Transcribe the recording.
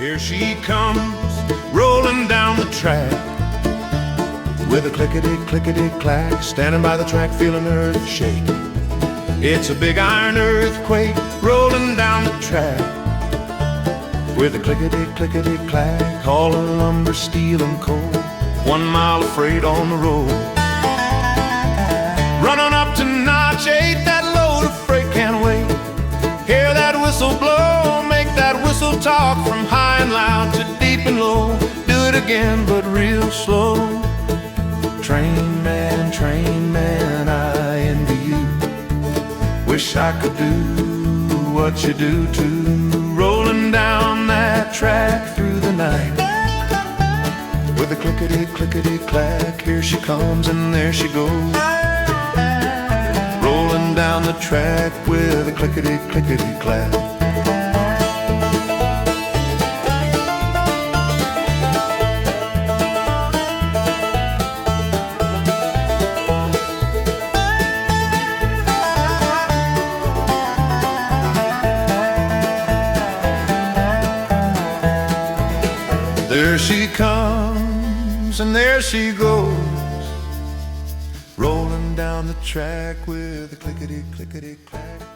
Here she comes, rolling down the track, with a clickety-clickety-clack, standing by the track feeling earth shake. It's a big iron earthquake rolling down the track, with a clickety-clickety-clack, hauling lumber, steel and coal, 1 mile of freight on the road. Running up to Notch 8, that load of freight can't wait. Hear that whistle blow, make that whistle talk from high and loud to deep and low. Do it again, but real slow. Train man, I envy you. Wish I could do what you do too. Rolling down that track through the night, with a clickety-clickety-clack. Here she comes and there she goes, rolling down the track with a clickety-clickety-clack. There she comes and there she goes, rolling down the track with a clickety-clickety-clack.